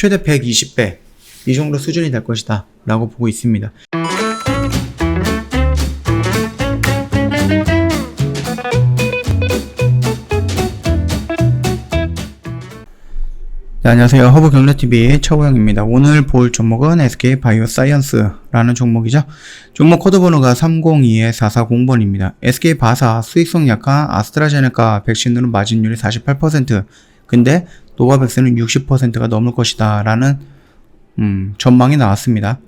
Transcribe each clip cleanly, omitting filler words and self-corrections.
최대 120배 이 정도 수준이 될 것이다 라고 보고 있습니다. 네, 안녕하세요. 허브경제TV의 차우영입니다. 오늘 볼 종목은 SK바이오사이언스라는 종목이죠. 종목 코드번호가 302-4440번입니다. SK바사 수익성 약한 아스트라제네카 백신으로 마진율이 48%, 근데 노바백스는 60%가 넘을 것이다 라는 전망이 나왔습니다.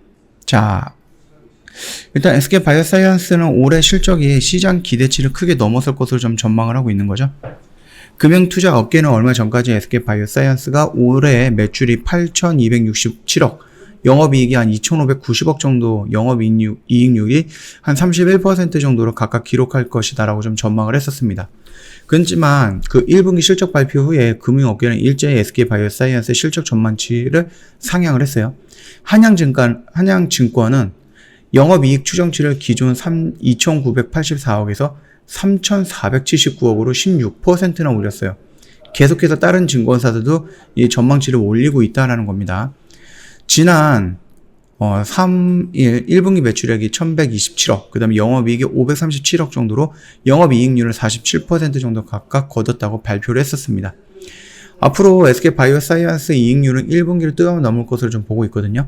자, 일단 SK바이오사이언스는 올해 실적이 시장 기대치를 크게 넘어설 것으로 좀 전망을 하고 있는 거죠. 금융투자 업계는 얼마 전까지 SK바이오사이언스가 올해 매출이 8,267억, 영업이익이 한 2,590억 정도, 영업이익률이 한 31% 정도로 각각 기록할 것이다 라고 좀 전망을 했었습니다. 그렇지만 그 1분기 실적 발표 후에 금융업계는 일제히 SK바이오사이언스의 실적 전망치를 상향을 했어요. 한양증권은 영업이익 추정치를 기존 2,984억에서 3,479억으로 16%나 올렸어요. 계속해서 다른 증권사들도 이 전망치를 올리고 있다는 겁니다. 지난 3일 1분기 매출액이 1,127억, 그 다음에 영업이익이 537억 정도로 영업이익률을 47% 정도 각각 거뒀다고 발표를 했었습니다. 앞으로 SK바이오사이언스 이익률은 1분기를 뛰어넘을 것으로 좀 보고 있거든요.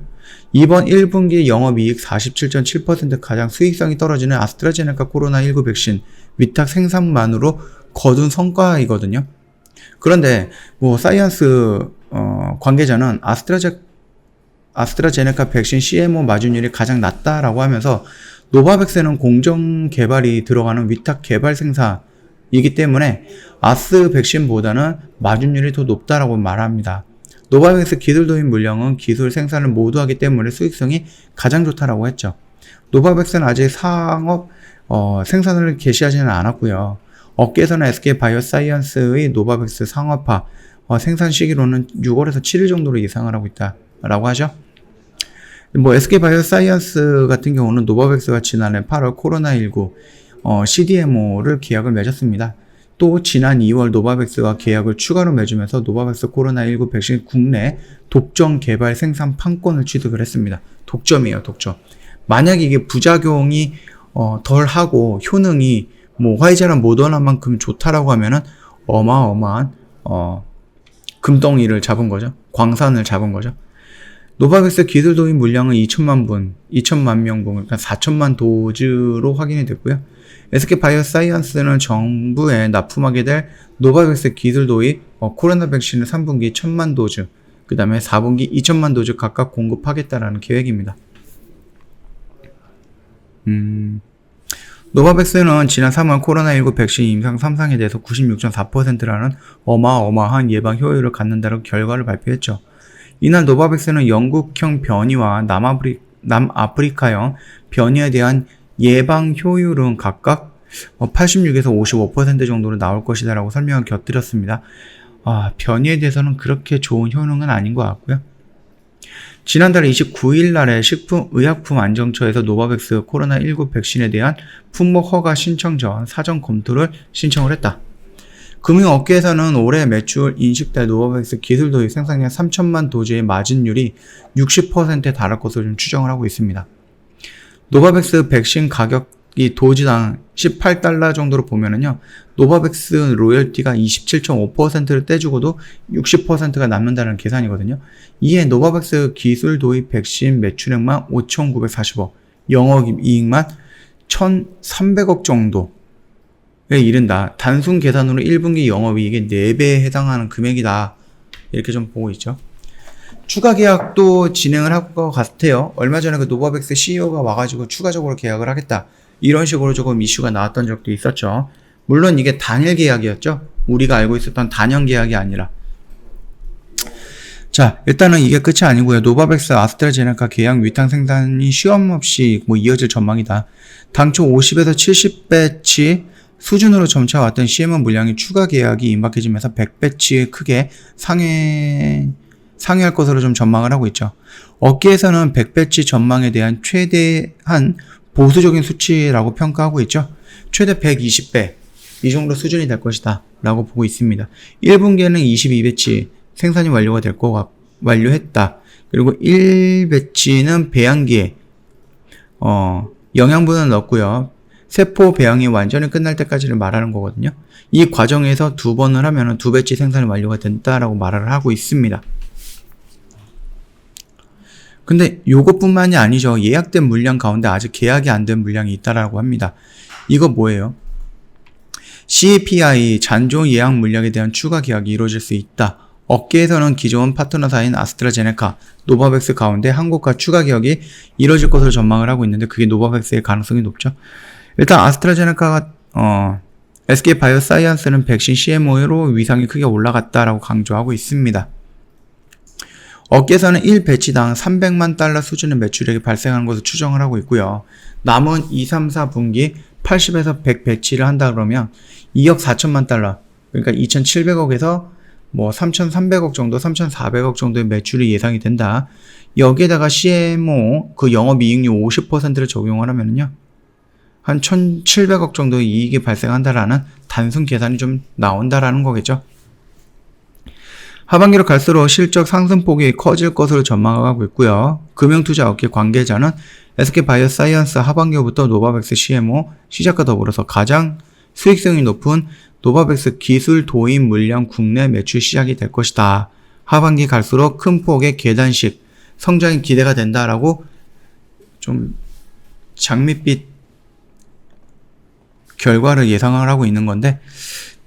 이번 1분기 영업이익 47.7% 가장 수익성이 떨어지는 아스트라제네카 코로나19 백신 위탁 생산만으로 거둔 성과이거든요. 그런데 사이언스 관계자는 아스트라제네카 백신 CMO 마진율이 가장 낮다라고 하면서 노바백스는 공정 개발이 들어가는 위탁 개발 생산이기 때문에 아스 백신보다는 마진율이 더 높다라고 말합니다. 노바백스 기술 도입 물량은 기술 생산을 모두 하기 때문에 수익성이 가장 좋다라고 했죠. 노바백스는 아직 상업 생산을 개시하지는 않았고요. 업계에서는 SK바이오사이언스의 노바백스 상업화 생산 시기로는 6월에서 7일 정도로 예상을 하고 있다라고 하죠. SK바이오사이언스 같은 경우는 노바백스가 지난해 8월 코로나19 CDMO를 계약을 맺었습니다. 또 지난 2월 노바백스가 계약을 추가로 맺으면서 노바백스 코로나19 백신 국내 독점 개발 생산 판권을 취득을 했습니다. 독점이에요, 독점. 만약 이게 부작용이 덜하고 효능이 화이자랑 모더나만큼 좋다라고 하면은 어마어마한 금덩이를 잡은 거죠. 광산을 잡은 거죠. 노바백스 기술 도입 물량은 2천만 명 분, 그러니까 4천만 도즈로 확인이 됐고요. SK바이오사이언스는 정부에 납품하게 될 노바백스 기술 도입 코로나 백신을 3분기 1,000만 도즈, 그 다음에 4분기 2천만 도즈 각각 공급하겠다라는 계획입니다. 노바백스는 지난 3월 코로나19 백신 임상 3상에 대해서 96.4%라는 어마어마한 예방 효율을 갖는다는 결과를 발표했죠. 이날 노바백스는 영국형 변이와 남아프리카형 변이에 대한 예방 효율은 각각 86에서 55% 정도로 나올 것이다 라고 설명을 곁들였습니다. 변이에 대해서는 그렇게 좋은 효능은 아닌 것 같고요. 지난달 29일 날에 식품의약품안정처에서 노바백스 코로나19 백신에 대한 품목 허가 신청 전 사전 검토를 신청을 했다. 금융업계에서는 올해 매출 인식될 노바백스 기술 도입 생산량 3천만 도즈의 마진율이 60%에 달할 것으로 좀 추정을 하고 있습니다. 노바백스 백신 가격이 도즈당 18달러 정도로 보면은요, 노바백스 로열티가 27.5%를 떼주고도 60%가 남는다는 계산이거든요. 이에 노바백스 기술 도입 백신 매출액만 5,940억, 영업이익만 1,300억 정도에 이른다. 단순 계산으로 1분기 영업이익의 4배에 해당하는 금액이다. 이렇게 좀 보고 있죠. 추가 계약도 진행을 할 것 같아요. 얼마 전에 그 노바백스 CEO가 와가지고 추가적으로 계약을 하겠다, 이런 식으로 조금 이슈가 나왔던 적도 있었죠. 물론 이게 단일 계약이었죠. 우리가 알고 있었던 단연 계약이 아니라. 자, 일단은 이게 끝이 아니고요. 노바백스 아스트라제네카 계약 위탁 생산이 쉬엄 없이 이어질 전망이다. 당초 50에서 70배치 수준으로 점차왔던 CMO 물량이 추가 계약이 임박해지면서 100배치에 크게 상회할 것으로 좀 전망을 하고 있죠. 업계에서는 100배치 전망에 대한 최대한 보수적인 수치라고 평가하고 있죠. 최대 120배 이 정도 수준이 될 것이다 라고 보고 있습니다. 1분기에는 22배치 생산이 완료가 될 것 완료했다. 그리고 1배치는 배양기에 영양분을 넣고요. 세포 배양이 완전히 끝날 때까지를 말하는 거거든요. 이 과정에서 2번을 하면 2배치 생산이 완료가 된다라고 말을 하고 있습니다. 근데 요것뿐만이 아니죠. 예약된 물량 가운데 아직 계약이 안 된 물량이 있다라고 합니다. 이거 뭐예요? CAPI 잔존 예약 물량에 대한 추가 계약이 이루어질 수 있다. 업계에서는 기존 파트너사인 아스트라제네카, 노바백스 가운데 한국과 추가 계약이 이루어질 것으로 전망을 하고 있는데 그게 노바백스의 가능성이 높죠. 일단 아스트라제네카가 SK 바이오사이언스는 백신 CMO로 위상이 크게 올라갔다라고 강조하고 있습니다. 업계에서는 1배치당 300만 달러 수준의 매출액이 발생하는 것으로 추정을 하고 있고요. 남은 2, 3, 4분기 80에서 100 배치를 한다 그러면 2억 4천만 달러, 그러니까 2,700억에서 뭐 3,300억 정도, 3,400억 정도의 매출이 예상이 된다. 여기에다가 CMO 그 영업이익률 50%를 적용을 하면요. 한 1,700억 정도의 이익이 발생한다라는 단순 계산이 좀 나온다라는 거겠죠. 하반기로 갈수록 실적 상승폭이 커질 것으로 전망하고 있고요. 금융투자 업계 관계자는 SK 바이오사이언스 하반기부터 노바백스 CMO 시작과 더불어서 가장 수익성이 높은 노바백스 기술 도입 물량 국내 매출 시작이 될 것이다. 하반기 갈수록 큰 폭의 계단식 성장이 기대가 된다라고 좀 장밋빛 결과를 예상을 하고 있는 건데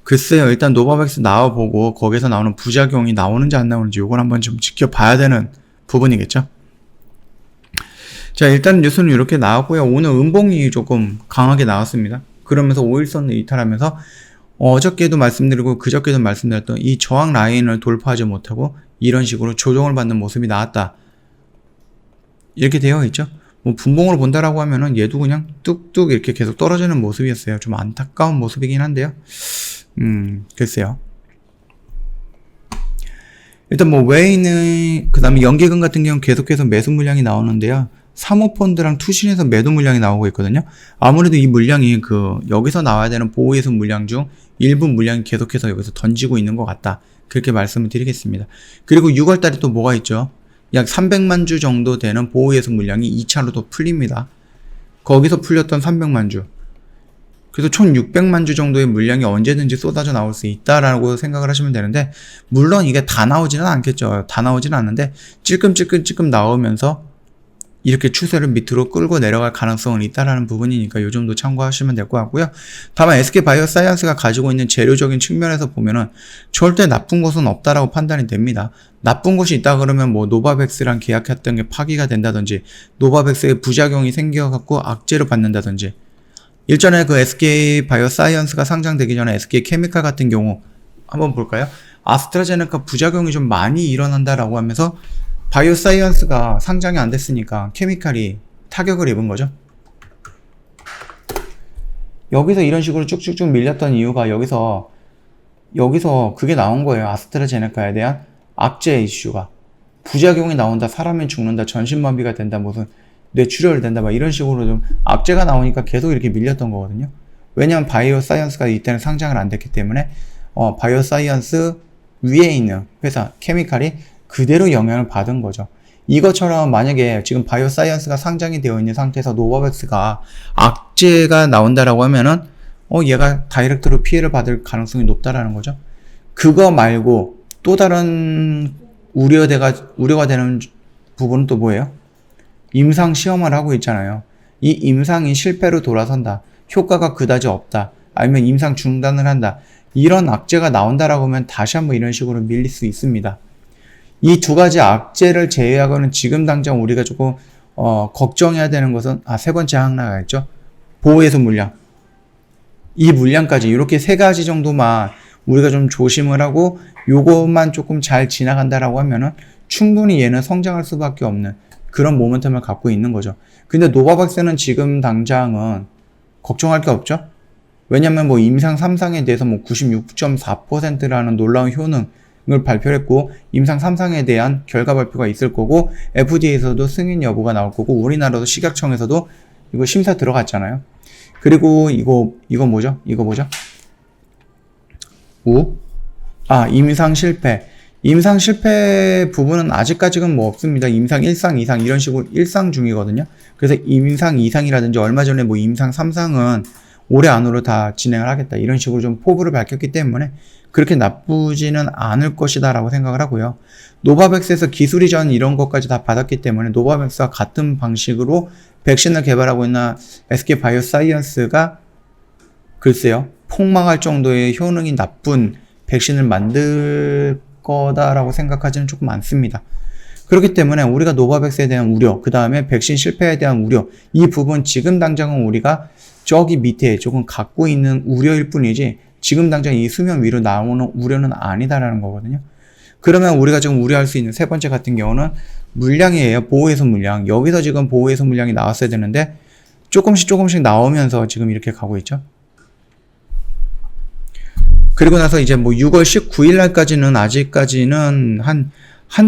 글쎄요. 일단 노바백스 나와보고 거기서 나오는 부작용이 나오는지 안 나오는지 이걸 한번 좀 지켜봐야 되는 부분이겠죠. 자, 일단 뉴스는 이렇게 나왔고요. 오늘 음봉이 조금 강하게 나왔습니다. 그러면서 5일선을 이탈하면서 어저께도 말씀드리고 그저께도 말씀드렸던 이 저항 라인을 돌파하지 못하고 이런 식으로 조정을 받는 모습이 나왔다. 이렇게 되어 있죠. 뭐 분봉으로 본다라고 하면은 얘도 그냥 뚝뚝 이렇게 계속 떨어지는 모습이었어요. 좀 안타까운 모습이긴 한데요. 글쎄요. 일단 뭐 외인은 그 다음에 연계금 같은 경우는 계속해서 매수 물량이 나오는데요. 사모펀드랑 투신에서 매도 물량이 나오고 있거든요. 아무래도 이 물량이 여기서 나와야 되는 보호예수 물량 중 일부 물량이 계속해서 여기서 던지고 있는 것 같다. 그렇게 말씀을 드리겠습니다. 그리고 6월달에 또 뭐가 있죠? 약 300만 주 정도 되는 보호예수 물량이 2차로 또 풀립니다. 거기서 풀렸던 300만 주. 그래서 총 600만 주 정도의 물량이 언제든지 쏟아져 나올 수 있다라고 생각을 하시면 되는데 물론 이게 다 나오지는 않겠죠. 다 나오지는 않는데 찔끔찔끔 나오면서 이렇게 추세를 밑으로 끌고 내려갈 가능성은 있다라는 부분이니까 요 정도 참고하시면 될 것 같고요. 다만 SK 바이오사이언스가 가지고 있는 재료적인 측면에서 보면은 절대 나쁜 것은 없다라고 판단이 됩니다. 나쁜 것이 있다 그러면 뭐 노바백스랑 계약했던 게 파기가 된다든지 노바백스의 부작용이 생겨갖고 악재를 받는다든지 일전에 그 SK 바이오사이언스가 상장되기 전에 SK 케미칼 같은 경우 한번 볼까요? 아스트라제네카 부작용이 좀 많이 일어난다라고 하면서 바이오사이언스가 상장이 안 됐으니까 케미칼이 타격을 입은 거죠. 여기서 이런 식으로 쭉쭉쭉 밀렸던 이유가 여기서 그게 나온 거예요. 아스트라제네카에 대한 악재 이슈가. 부작용이 나온다, 사람이 죽는다, 전신마비가 된다, 무슨 뇌출혈이 된다, 막 이런 식으로 좀 악재가 나오니까 계속 이렇게 밀렸던 거거든요. 왜냐면 바이오사이언스가 이때는 상장을 안 됐기 때문에 바이오사이언스 위에 있는 회사 케미칼이 그대로 영향을 받은 거죠. 이것처럼 만약에 지금 바이오사이언스가 상장이 되어 있는 상태에서 노바백스가 악재가 나온다라고 하면은 얘가 다이렉트로 피해를 받을 가능성이 높다라는 거죠. 그거 말고 또 다른 우려가 되는 부분은 또 뭐예요? 임상 시험을 하고 있잖아요. 이 임상이 실패로 돌아선다. 효과가 그다지 없다. 아니면 임상 중단을 한다. 이런 악재가 나온다라고 하면 다시 한번 이런 식으로 밀릴 수 있습니다. 이 두 가지 악재를 제외하고는 지금 당장 우리가 조금 걱정해야 되는 것은 세 번째 하나가 있죠. 보호예수 물량. 이 물량까지 이렇게 세 가지 정도만 우리가 좀 조심을 하고 요것만 조금 잘 지나간다라고 하면은 충분히 얘는 성장할 수밖에 없는 그런 모멘텀을 갖고 있는 거죠. 근데 노바백스는 지금 당장은 걱정할 게 없죠. 왜냐면 뭐 임상 3상에 대해서 뭐 96.4%라는 놀라운 효능을 발표했고 임상 3상에 대한 결과 발표가 있을 거고 FDA에서도 승인 여부가 나올 거고 우리나라도 식약청에서도 이거 심사 들어갔잖아요. 그리고 이거 뭐죠? 임상 실패. 임상 실패 부분은 아직까지는 뭐 없습니다. 임상 1상, 2상 이런 식으로 1상 중이거든요. 그래서 임상 2상이라든지 얼마 전에 뭐 임상 3상은 올해 안으로 다 진행을 하겠다. 이런 식으로 좀 포부를 밝혔기 때문에 그렇게 나쁘지는 않을 것이다 라고 생각을 하고요. 노바백스에서 기술 이전 이런 것까지 다 받았기 때문에 노바백스와 같은 방식으로 백신을 개발하고 있는 SK 바이오사이언스가 글쎄요, 폭망할 정도의 효능이 나쁜 백신을 만들 거다라고 생각하지는 조금 않습니다. 그렇기 때문에 우리가 노바백스에 대한 우려, 그 다음에 백신 실패에 대한 우려, 이 부분 지금 당장은 우리가 저기 밑에 조금 갖고 있는 우려일 뿐이지 지금 당장 이 수면 위로 나오는 우려는 아니다라는 거거든요. 그러면 우리가 지금 우려할 수 있는 세 번째 같은 경우는 물량이에요. 보호해서 물량. 여기서 지금 보호해서 물량이 나왔어야 되는데 조금씩 나오면서 지금 이렇게 가고 있죠. 그리고 나서 이제 뭐 6월 19일 날까지는 아직까지는 한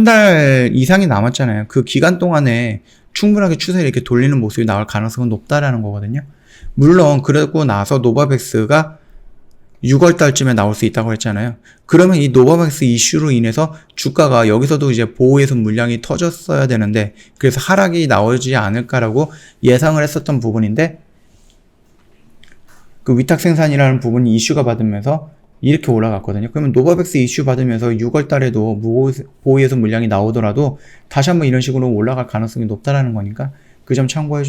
달 이상이 남았잖아요. 그 기간 동안에 충분하게 추세를 이렇게 돌리는 모습이 나올 가능성은 높다라는 거거든요. 물론 그러고 나서 노바백스가 6월 달쯤에 나올 수 있다고 했잖아요. 그러면 이 노바백스 이슈로 인해서 주가가 여기서도 이제 보호해서 물량이 터졌어야 되는데 그래서 하락이 나오지 않을까라고 예상을 했었던 부분인데 그 위탁 생산이라는 부분이 이슈가 받으면서 이렇게 올라갔거든요. 그러면 노바백스 이슈 받으면서 6월 달에도 보호해서 물량이 나오더라도 다시 한번 이런 식으로 올라갈 가능성이 높다라는 거니까 그 점 참고해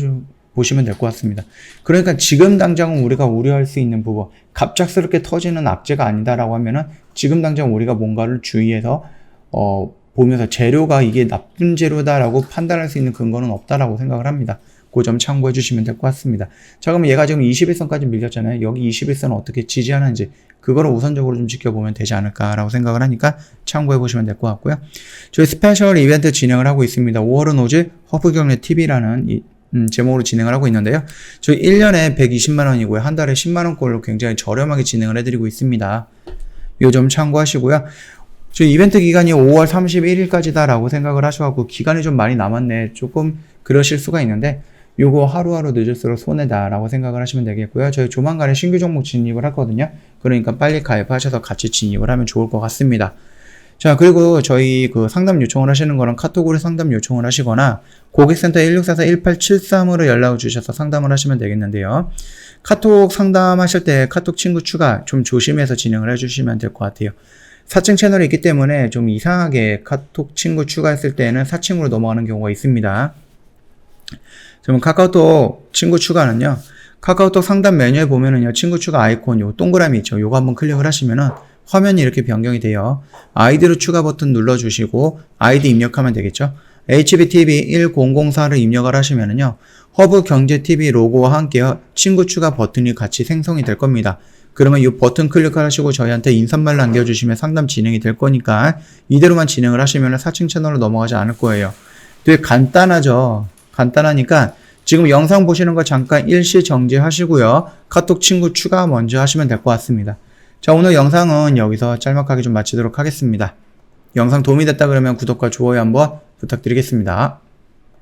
보시면 될 것 같습니다. 그러니까 지금 당장은 우리가 우려할 수 있는 부분, 갑작스럽게 터지는 악재가 아니다라고 하면은 지금 당장 우리가 뭔가를 주의해서 보면서 재료가 이게 나쁜 재료다라고 판단할 수 있는 근거는 없다라고 생각을 합니다. 그 점 참고해 주시면 될 것 같습니다. 자, 그럼 얘가 지금 21선까지 밀렸잖아요. 여기 21선은 어떻게 지지하는지 그거를 우선적으로 좀 지켜보면 되지 않을까라고 생각을 하니까 참고해 보시면 될 것 같고요. 저희 스페셜 이벤트 진행을 하고 있습니다. 5월은 오직 허브경례 TV라는 제목으로 진행을 하고 있는데요. 저희 1년에 120만원이고요. 한 달에 10만원꼴로 굉장히 저렴하게 진행을 해드리고 있습니다. 요 점 참고하시고요. 저희 이벤트 기간이 5월 31일까지다 라고 생각을 하셔갖고 기간이 좀 많이 남았네. 조금 그러실 수가 있는데 요거 하루하루 늦을수록 손해다 라고 생각을 하시면 되겠고요. 저희 조만간에 신규 종목 진입을 하거든요. 그러니까 빨리 가입하셔서 같이 진입을 하면 좋을 것 같습니다. 자, 그리고 저희 그 상담 요청을 하시는 거랑 카톡으로 상담 요청을 하시거나 고객센터 1644-1873으로 연락을 주셔서 상담을 하시면 되겠는데요. 카톡 상담하실 때 카톡 친구 추가 좀 조심해서 진행을 해주시면 될 것 같아요. 사칭 채널이 있기 때문에 좀 이상하게 카톡 친구 추가했을 때는 사칭으로 넘어가는 경우가 있습니다. 그러면 카카오톡 친구 추가는요. 카카오톡 상담 메뉴에 보면은요. 친구 추가 아이콘 요 동그라미 있죠. 요거 한번 클릭을 하시면은 화면이 이렇게 변경이 돼요. 아이디로 추가 버튼 눌러주시고 아이디 입력하면 되겠죠. HBTV1004를 입력을 하시면은요. 허브경제TV 로고와 함께 친구 추가 버튼이 같이 생성이 될 겁니다. 그러면 이 버튼 클릭하시고 저희한테 인사말 남겨주시면 상담 진행이 될 거니까 이대로만 진행을 하시면 사칭 채널로 넘어가지 않을 거예요. 되게 간단하죠. 간단하니까 지금 영상 보시는 거 잠깐 일시 정지하시고요. 카톡 친구 추가 먼저 하시면 될 것 같습니다. 자, 오늘 영상은 여기서 짤막하게 좀 마치도록 하겠습니다. 영상 도움이 됐다 그러면 구독과 좋아요 한번 부탁드리겠습니다.